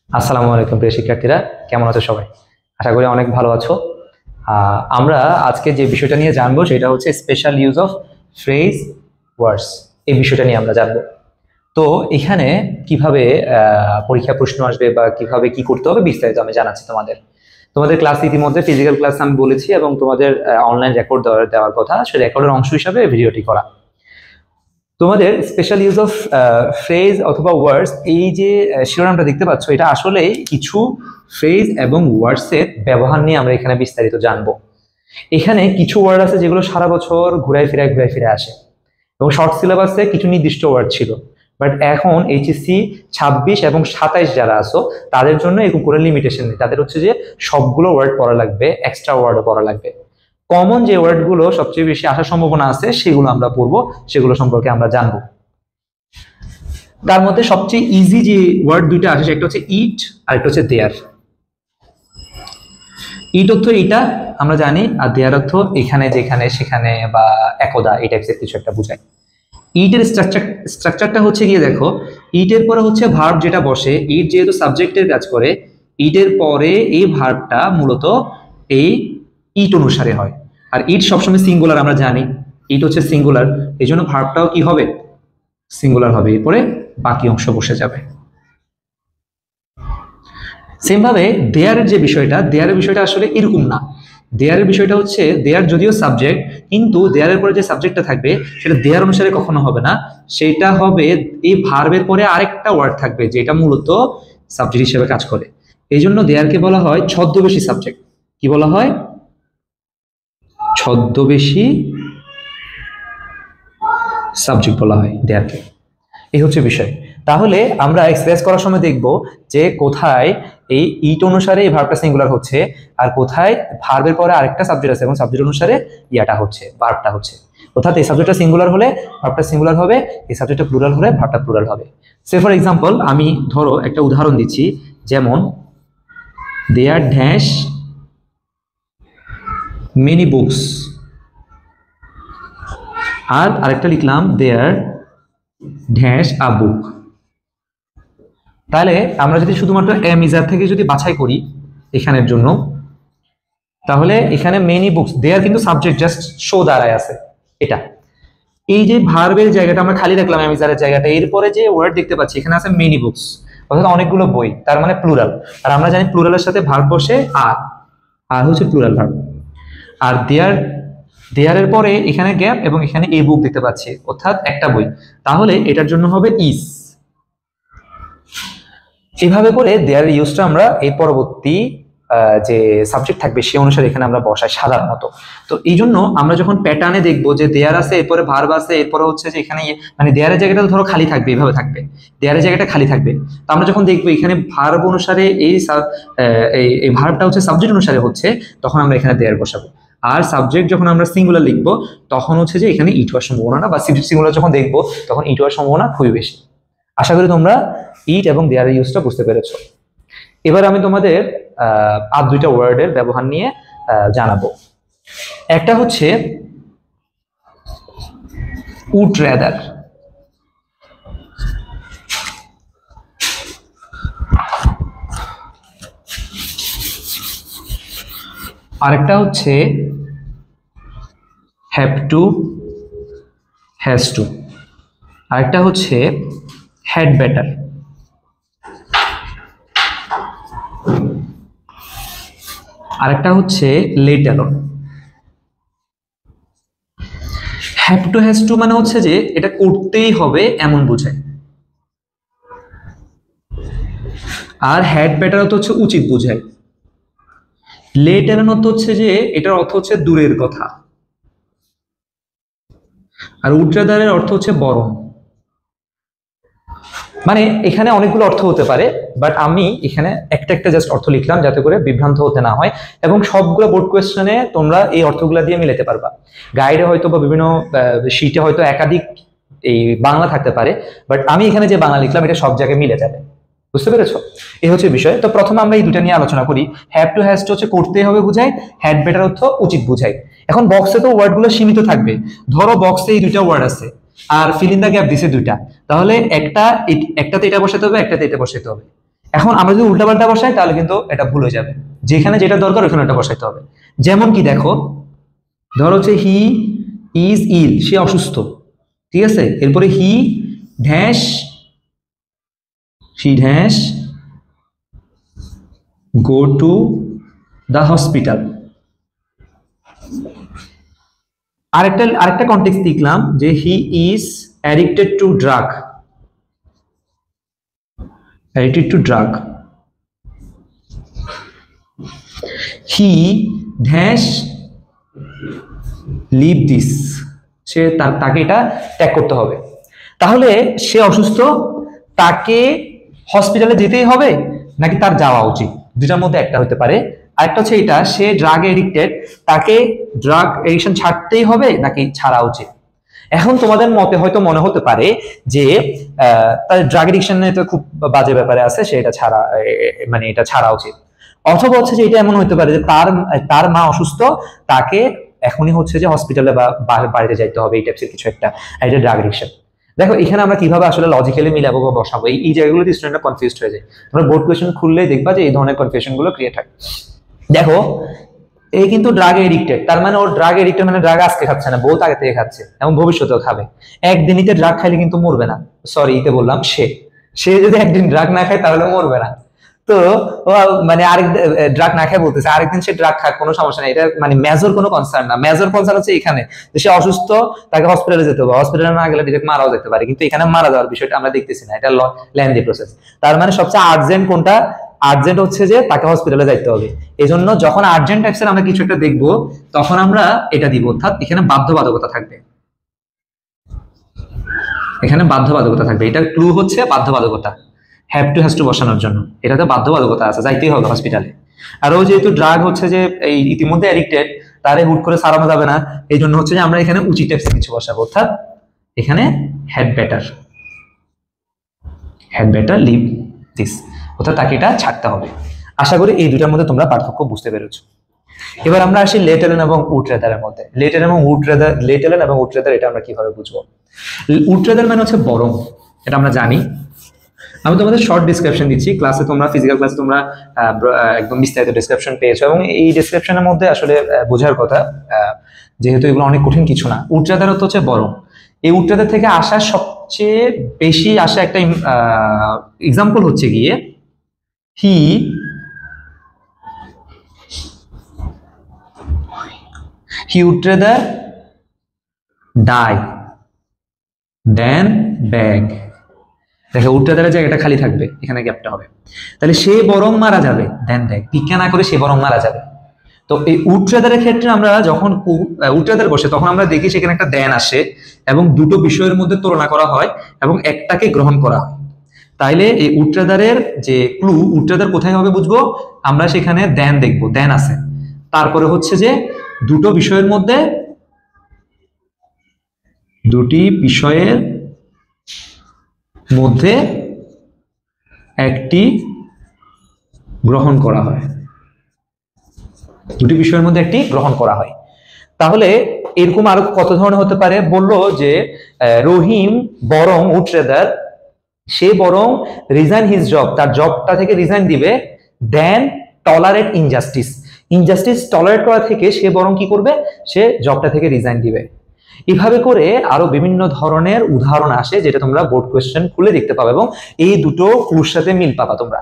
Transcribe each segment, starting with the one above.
আসসালামু আলাইকুম প্রিয় শিক্ষার্থীরা, কেমন আছো সবাই? আশা করি অনেক ভালো আছো। আমরা আজকে যে বিষয়টা নিয়ে জানবো সেটা হচ্ছে স্পেশাল ইউজ অফ ফ্রেজ ওয়ার্ডস। এই বিষয়টা নিয়ে আমরা জানবো। তো এখানে কিভাবে পরীক্ষা প্রশ্ন আসবে বা কিভাবে কি করতে হবে বিস্তারিত আমি জানাচ্ছি তোমাদের। তোমাদের ক্লাস ইতিমধ্যে ফিজিক্যাল ক্লাস আমি বলেছি এবং তোমাদের অনলাইন রেকর্ড দেওয়ার কথা, সেই রেকর্ডের অংশ হিসাবে ভিডিওটি করা। তোমাদের স্পেশাল ইউজ অফ ফ্রেজ অথবা ওয়ার্ডস, এই যে শিরোনামটা দেখতে পাচ্ছ, এটা আসলে কিছু ফ্রেজ এবং ওয়ার্ডসের ব্যবহার নিয়ে আমরা এখানে বিস্তারিত জানবো। এখানে কিছু ওয়ার্ড আছে যেগুলো সারা বছর ঘুরায় ফিরে আসে, এবং শর্ট সিলেবাসে কিছু নির্দিষ্ট ওয়ার্ড ছিল। বাট এখন এইচএসসি 26 এবং 27 যারা আছো তাদের জন্য এরকম করে লিমিটেশন নেই, তাদের হচ্ছে যে সবগুলো ওয়ার্ড পড়া লাগবে, এক্সট্রা ওয়ার্ডও পড়া লাগবে। কমন যে ওয়ার্ডগুলো সবচেয়ে বেশি আসার সম্ভাবনা আছে সেগুলো আমরা পড়বো, সেগুলো সম্পর্কে আমরা জানবো। তার মধ্যে সবচেয়ে ইজি যে ওয়ার্ড দুইটা আসে একটা হচ্ছে ইট আর একটা হচ্ছে দেয়ার। ইট অর্থ এটা আমরা জানি, আর দেয়ার অর্থ এখানে যেখানে সেখানে বা একদা, এই টাইপের কিছু একটা বোঝায়। ইটের স্ট্রাকচারটা হচ্ছে গিয়ে দেখো, ইটের পরে হচ্ছে ভার্ব যেটা বসে, ইট যেহেতু সাবজেক্টের কাজ করে, ইটের পরে এই ভার্বটা মূলত এই ইট অনুসারে হয়। আর ইট সবসময় সিঙ্গুলার আমরা জানি, ইট হচ্ছে সিঙ্গুলার, এই জন্য ভার্বটাও কি হবে, সিঙ্গুলার হবে, এরপরে বাকি অংশ বসে যাবে। সেম ভাবে দেয়ারের যে বিষয়টা, দেয়ারের বিষয়টা আসলে এরকম না। দেয়ারের বিষয়টা হচ্ছে, দেয়ার যদিও সাবজেক্ট, কিন্তু দেয়ারের পরে যে সাবজেক্টটা থাকবে সেটা দেয়ার অনুসারে কখনো হবে না, সেটা হবে এই ভার্বের পরে আরেকটা ওয়ার্ড থাকবে যেটা মূলত সাবজেক্ট হিসেবে কাজ করে। এই জন্য দেয়ারকে বলা হয় ছদ্মবেশী সাবজেক্ট। কি বলা হয়? ছদ্মবেশী সাবজেক্ট বলা হয় দেয়ারকে। এই হচ্ছে বিষয়। তাহলে আমরা এক্সপ্রেস করার সময় দেখব যে কোথায় এই ইট অনুসারে এই ভার্বটা সিঙ্গুলার হচ্ছে, আর কোথায় ভার্বের পরে আরেকটা সাবজেক্ট আছে এবং সাবজেক্ট অনুসারে ইয়াটা হচ্ছে, ভার্বটা হচ্ছে। অর্থাৎ এই সাবজেক্টটা সিঙ্গুলার হলে ভার্বটা সিঙ্গুলার হবে, এই সাবজেক্টটা প্লুরাল হলে ভার্বটা প্লুরাল হবে। সে ফর এক্সাম্পল আমি ধরো একটা উদাহরণ দিচ্ছি, যেমন দেয়ার ড্যাশ মেনি বুকস, আর আরেকটা লিখলাম দেয়ার ড্যাশ আ বুক। তাহলে আমরা যদি শুধুমাত্র এম ইজার থেকে যদি বাছাই করি এখানের জন্য, তাহলে এখানে মেনি বুকস, দেয়ার কিন্তু সাবজেক্ট জাস্ট শো দাঁড়ায় আছে এটা। এই যে ভার্বের জায়গাটা আমরা খালি রাখলাম এম ইজারের জায়গাটা, এরপরে যে ওয়ার্ড দেখতে পাচ্ছি এখানে আছে মেনি বুকস, অর্থাৎ অনেকগুলো বই, তার মানে প্লুরাল। আর আমরা জানি প্লুরালের সাথে ভার্ব বসে আর হচ্ছে প্লুরাল ভার্ব। আর দেয়ারের পরে এখানে গ্যাপ এবং এখানে এ বুক দেখতে পাচ্ছি, অর্থাৎ একটা বই, তাহলে এটার জন্য হবে ইস। এভাবে করে দেয়ার ইউজটা আমরা এই পরবর্তী যে সাবজেক্ট থাকবে সে অনুসারে এখানে আমরা বসাই সাধারণত। তো এই জন্য আমরা যখন প্যাটার্নে দেখবো যে দেয়ার আছে, এরপরে ভার্ব আছে, এরপরে হচ্ছে যে এখানে মানে দেয়ারের জায়গাটা ধরো খালি থাকবে, এইভাবে থাকবে, দেয়ারের জায়গাটা খালি থাকবে। তো আমরা যখন দেখবো এখানে ভার্ব অনুসারে এই ভার্বটা হচ্ছে সাবজেক্ট অনুসারে হচ্ছে, তখন আমরা এখানে দেয়ার বসাবো। আর সাবজেক্ট যখন আমরা সিঙ্গুলার লিখবো তখন হচ্ছে যে এখানে ইট হওয়ার সম্ভাবনা না, বা সিঙ্গুলার যখন দেখবো তখন ইট হওয়ার সম্ভাবনা খুবই বেশি। আশা করি তোমরা ইট এবং দেয়ারের ইউজটা বুঝতে পেরেছো। এবার আমি তোমাদের আর দুইটা ওয়ার্ডের ব্যবহার নিয়ে জানাবো। একটা হচ্ছে উড রেদার, আরেকটা হচ্ছে হ্যাভ টু, হ্যাজ টু, আরেকটা হচ্ছে হ্যাড বেটার, আরেকটা হচ্ছে let alone. Have to has to মানে হচ্ছে যে এটা করতেই হবে এমন বোঝায়, আর হ্যাড বেটার অর্থ হচ্ছে উচিত বোঝায়। লেট অ্যালোন অর্থ হচ্ছে যে এটার অর্থ হচ্ছে দূরের কথা, আর উড রেদারের অর্থ হচ্ছে বরং। মানে এখানে অনেকগুলো অর্থ হতে পারে, বাট আমি এখানে একটা একটা জাস্ট অর্থ লিখলাম যাতে করে বিভ্রান্ত হতে না হয়, এবং সবগুলো বোর্ড কোয়েশ্চেনে তোমরা এই অর্থগুলো দিয়ে মিলাতে পারবা। গাইডে হয়তো বা বিভিন্ন শীটে হয়তো একাধিক এই বাংলা থাকতে পারে, বাট আমি এখানে যে বাংলা লিখলাম এটা সব জায়গায় মিলে যাবে। বুঝতে পেরেছো? এই হচ্ছে বিষয়। তো প্রথমে আমরা এই দুটো নিয়ে আলোচনা করি। হ্যাভ টু হ্যাজ টু হচ্ছে করতে হবে বুঝায়, হ্যাড বেটার অর্থ উচিত বুঝায়। এখন বক্সে তো ওয়ার্ডগুলো সীমিত থাকবে, ধরো বক্সে এই দুইটা ওয়ার্ড আছে আর ফিল ইন দ্য গ্যাপ দিছে দুইটা, তাহলে একটাতে এটা বসাতে হবে, একটাতে এটা বসাতে হবে। এখন আমরা যদি উল্টাপাল্টা বসাই তাহলে কিন্তু এটা ভুল হয়ে যাবে, যেখানে যেটা দরকার ওখানে ওটা বসাইতে হবে। যেমন কি দেখো, ধরো হচ্ছে হি ইজ ইল, সে অসুস্থ, ঠিক আছে, এরপরে he dash go to the hospital। আরেকটা কনটেক্সট লিখলাম যে he is addicted to drug, he dash leave this, সে তাকে এটা ত্যাগ করতে হবে। তাহলে সে অসুস্থ, তাকে হসপিটালে যেতেই হবে নাকি তার যাওয়া উচিত, দুটার মধ্যে একটা হতে পারে। আরেকটা হচ্ছে এটা, সে ড্রাগ এডিক্টেড, তাকে ড্রাগ এডিকশন ছাড়তেই হবে নাকি ছাড়া উচিত। এখন তোমাদের মতে হয়তো মনে হতে পারে যে তার ড্রাগ এডিকশনে তো খুব বাজে ব্যাপারে আছে, সে এটা ছাড়া মানে এটা ছাড়া উচিত। অথবা হচ্ছে যে এটা এমন হতে পারে যে তার মা অসুস্থ, তাকে এখনই হচ্ছে যে হসপিটালে বা বাড়িতে যাইতে হবে, এই টাইপের কিছু একটা, এটা ড্রাগ এডিকশন। দেখো এখানে আমরা কিভাবে আসলে লজিক্যালি মিলাবো বা বসাবো, এই জায়গাগুলোতে স্টুডেন্টরা কনফিউজড হয়ে যায়। তোমরা বোর্ড কোয়েশ্চেন খুললেই দেখবা যে এই ধরনের কনফিউশন গুলো ক্রিয়েট হয়। দেখো এই কিন্তু ড্রাগ এডিক্টেড, তার মানে ওর ড্রাগ এডিক্টেড মানে ড্রাগ আজকে খাচ্ছে না, বহুত আগে থেকে খাচ্ছে এবং ভবিষ্যতেও খাবে। একদিনইতে ড্রাগ খাইলে কিন্তু মরবে না, সরি ইতে বললাম, সে যদি একদিন ড্রাগ না খায় তাহলে মরবে না। তো ও মানে আরেক ড্রাগ না খায় বলতেছে, আরেকদিন সে ড্রাগ খাক, কোনো সমস্যা নেই, এটা মানে মেজর কোনো কনসার্ন না। মেজর কনসার্ন হচ্ছে এখানে যে সে অসুস্থ, তাকে হসপিটালে যেতে হবে, হসপিটালে না গেলে ডিরেক্ট মারাও যেতে পারে, কিন্তু এখানে মারা যাওয়ার বিষয়টা আমরা দেখতেছি না, এটা লেন্দি প্রসেস। তার মানে সবচেয়ে আর্জেন্ট কোনটা, আর্জেন্ট হচ্ছে যে তাকে হসপিটালে যাইতে হবে। এই জন্য যখন আর্জেন্ট টাইপসের আমরা কিছু একটা দেখবো তখন আমরা এটা দিব, অর্থাৎ এখানে বাধ্যবাধকতা থাকবে, এখানে বাধ্যবাধকতা থাকবে, এটার ক্লু হচ্ছে বাধ্যবাধকতা, হ্যাজ টু বসানোর জন্য এটাতে বাধ্যবাধকতা আছে, যাইতেই হবে হসপিটালে। আর ও যেহেতু ড্রাগ হচ্ছে যে এই ইতিমধ্যে অ্যাডিক্টেড, তারে হুট করে সারানো যাবে না, এই জন্য হচ্ছে যে আমরা এখানে উচিত টাইপসের কিছু বসাবো, অর্থাৎ এখানে হ্যাড বেটার লিভ দিস, অর্থাৎ তাকে এটা ছাড়তে হবে। আশা করি এই দুটার মধ্যে তোমরা পার্থক্য বুঝতে পেরেছো। এবার আমরা আসি লেটেলেন এবং উটরেদারের মধ্যে। লেটেলেন এবং উটরেদার এটা আমরা কিভাবে বুঝবো। উটরেদার মানে হচ্ছে বরং, এটা আমরা জানি। আমি তোমাদের শর্ট ডিসক্রিপশন দিচ্ছি, ক্লাসে তোমরা ফিজিক্যাল ক্লাসে তোমরা একদম বিস্তারিত ডিসক্রিপশন পেয়েছো এবং এই ডিসক্রিপশনের মধ্যে আসলে বোঝার কথা, যেহেতু এগুলো অনেক কঠিন কিছু না। উটরেদার অর্থ হচ্ছে বরং। এই উটরেদার থেকে আসা সবচেয়ে বেশি আসা একটা এক্সাম্পল হচ্ছে গিয়ে he would rather die than beg। দেখো উট্রাদারের জায়গাটা খালি থাকবে, এখানে গ্যাপটা হবে, তাহলে সে বরং মারা যাবে দেন ব্যাগ, ভিক্ষা না করে সে বরং মারা যাবে। তো এই উট্রাদারের ক্ষেত্রে আমরা যখন উট্রাদার বসে তখন আমরা দেখি সেখানে একটা দেন আসে এবং দুটো বিষয়ের মধ্যে তুলনা করা হয় এবং একটাকে গ্রহণ করা হয়। তাইলে এই উট্রাদারের যে ক্লু, উট্রাদার কোথায় হবে বুঝবো, আমরা সেখানে দেন দেখবো, দেন আছে, তারপরে হচ্ছে যে দুটি বিষয়ের মধ্যে একটি গ্রহণ করা হয়, দুটি বিষয়ের মধ্যে একটি গ্রহণ করা হয়। তাহলে এরকম আরো কত ধরনের হতে পারে, বললো যে রহিম বরং উট্রেদার, সে বরং রিজাইন হিজ জব, তার জবটা থেকে রিজাইন দিবে, দেন টলারেট ইনজাস্টিস টলারেট করা থেকে সে বরং কি করবে, সে জবটা থেকে রিজাইন দিবে। এভাবে করে আরো বিভিন্ন ধরনের উদাহরণ আসে যেটা তোমরা বোর্ড কোয়েশ্চেন খুলে দেখতে পাবে এবং এই দুটো ক্লুর সাথে মিল পাবা তোমরা।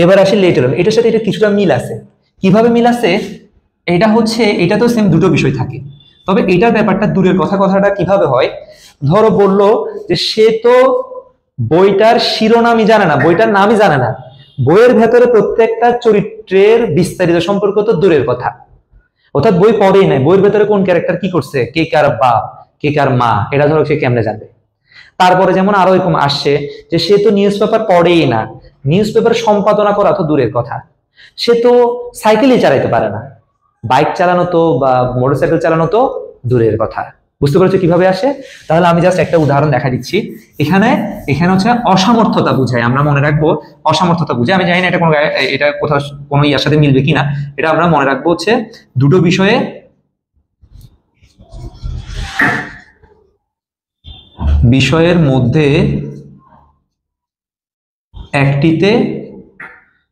এবার আসি লেটার, এটার সাথে এটা কিছুটা মিল আছে। কিভাবে মিল আছে, এটা হচ্ছে এটা তো সেম দুটো বিষয় থাকে, তবে এটার ব্যাপারটা দূরের কথাটা কিভাবে হয়। ধরো বললো যে সে তো বইটার শিরোনামই জানে না, বইটার নামই জানে না, বইয়ের ভেতরে প্রত্যেকটা চরিত্রের বিস্তারিত সম্পর্ক তো দূরের কথা, অর্থাৎ বই পড়েই নাই, বইয়ের ভেতরে কোন ক্যারেক্টার কি করছে, কে কার বাপ কে কার মা, এটা ধরো সে কেমনে জানবে। তারপরে যেমন আরো এরকম আসছে যে সে তো নিউজ পেপার পড়েই না, নিউজ পেপার সম্পাদনা করা তো দূরের কথা, সে তো সাইকেলই চালাইতে পারে না, বাইক চালানো তো বা মোটরসাইকেল চালানো তো দূরের কথা। বুঝতে পারছো কিভাবে আসে? তাহলে আমি জাস্ট একটা উদাহরণ দেখা দিচ্ছি। এখানে হচ্ছে অসামর্থ্যতা বুঝায়, আমরা মনে রাখবো অসামর্থ্যতা বুঝায়। আমি জানি না এটা কোথাও কোনো ইয়ার সাথে মিলবে কিনা, এটা আমরা মনে রাখবো হচ্ছে দুটো বিষয়ের মধ্যে একটিতে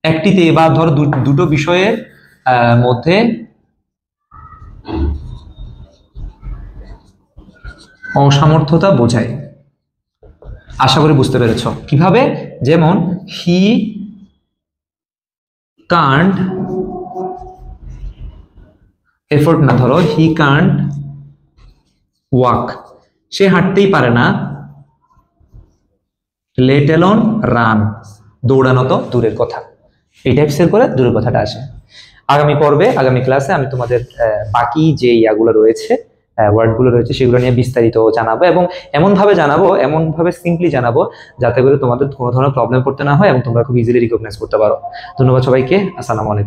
একটিতে বা ধরো দুটো বিষয়ের মধ্যে অসামর্থ্যতা বোঝায়। আশা করি বুঝতে পেরেছ কিভাবে। যেমন হি কান্ট এফোর্ট না, ধরো হি কান্ট ওয়াক, সে হাঁটতেই পারে না, লেট অ্যালোন রান, দৌড়ানো তো দূরের কথা। এই টাইপসের করে দূরের কথাটা আসে। আগামী পর্বে, আগামী ক্লাসে আমি তোমাদের বাকি যে ইয়াগুলো রয়েছে, ওয়ার্ডগুলো রয়েছে, সেগুলো নিয়ে বিস্তারিত জানাবো, এবং এমনভাবে সিম্পলি জানাবো যাতে করে তোমাদের কোনো ধরনের প্রবলেম পড়তে না হয় এবং তোমরা খুব ইজিলি রিকগনাইজ করতে পারো। ধন্যবাদ সবাইকে। আসসালামু আলাইকুম।